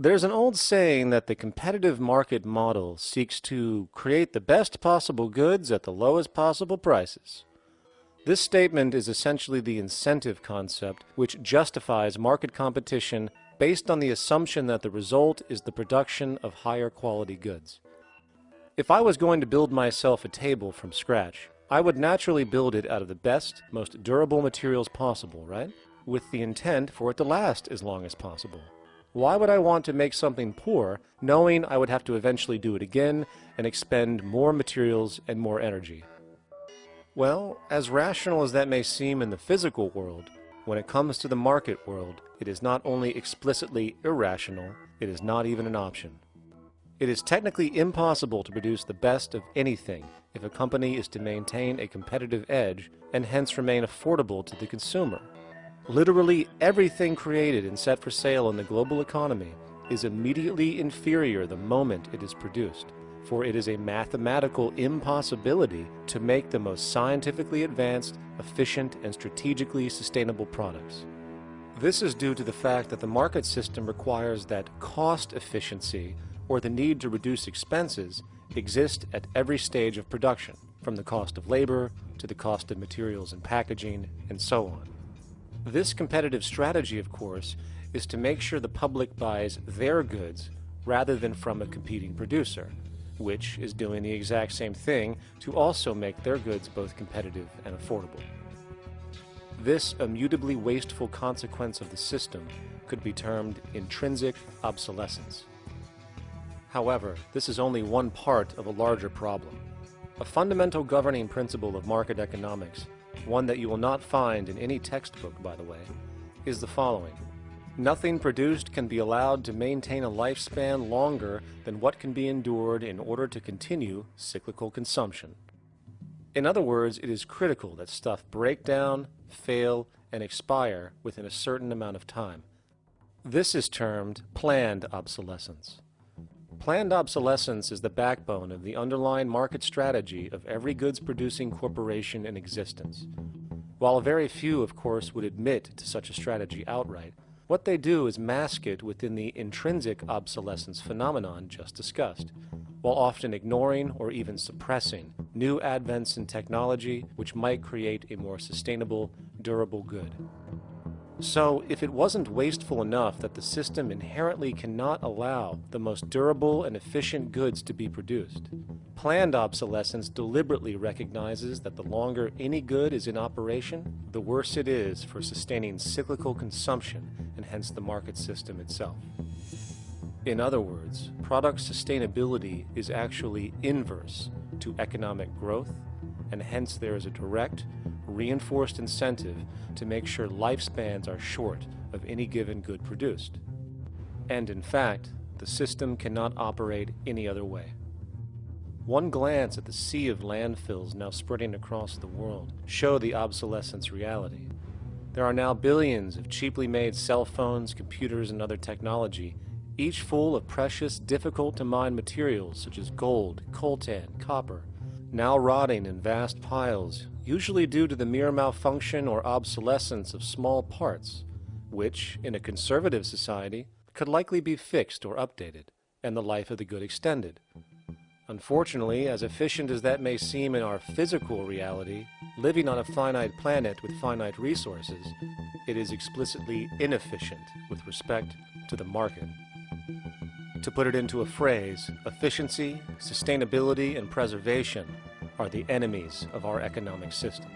There's an old saying that the competitive market model seeks to create the best possible goods at the lowest possible prices. This statement is essentially the incentive concept which justifies market competition based on the assumption that the result is the production of higher quality goods. If I was going to build myself a table from scratch, I would naturally build it out of the best, most durable materials possible, right? With the intent for it to last as long as possible. Why would I want to make something poor, knowing I would have to eventually do it again and expend more materials and more energy? Well, as rational as that may seem in the physical world, when it comes to the market world, it is not only explicitly irrational, it is not even an option. It is technically impossible to produce the best of anything if a company is to maintain a competitive edge and hence remain affordable to the consumer. Literally everything created and set for sale in the global economy is immediately inferior the moment it is produced, for it is a mathematical impossibility to make the most scientifically advanced, efficient, and strategically sustainable products. This is due to the fact that the market system requires that cost efficiency, or the need to reduce expenses, exist at every stage of production, from the cost of labor to the cost of materials and packaging, and so on. This competitive strategy, of course, is to make sure the public buys their goods rather than from a competing producer, which is doing the exact same thing to also make their goods both competitive and affordable. This immutably wasteful consequence of the system could be termed intrinsic obsolescence. However, this is only one part of a larger problem. A fundamental governing principle of market economics, one that you will not find in any textbook, by the way, is the following. Nothing produced can be allowed to maintain a lifespan longer than what can be endured in order to continue cyclical consumption. In other words, it is critical that stuff break down, fail, and expire within a certain amount of time. This is termed planned obsolescence. Planned obsolescence is the backbone of the underlying market strategy of every goods-producing corporation in existence. While very few, of course, would admit to such a strategy outright, what they do is mask it within the intrinsic obsolescence phenomenon just discussed, while often ignoring or even suppressing new advents in technology which might create a more sustainable, durable good. So, if it wasn't wasteful enough that the system inherently cannot allow the most durable and efficient goods to be produced, planned obsolescence deliberately recognizes that the longer any good is in operation, the worse it is for sustaining cyclical consumption and hence the market system itself. In other words, product sustainability is actually inverse to economic growth, and hence there is a direct, reinforced incentive to make sure lifespans are short of any given good produced. And in fact, the system cannot operate any other way. One glance at the sea of landfills now spreading across the world show the obsolescence reality. There are now billions of cheaply made cell phones, computers, and other technology, each full of precious, difficult-to-mine materials such as gold, coltan, copper, now rotting in vast piles, usually due to the mere malfunction or obsolescence of small parts, which, in a conservative society, could likely be fixed or updated, and the life of the good extended. Unfortunately, as efficient as that may seem in our physical reality, living on a finite planet with finite resources, it is explicitly inefficient with respect to the market. To put it into a phrase, efficiency, sustainability, and preservation are the enemies of our economic system.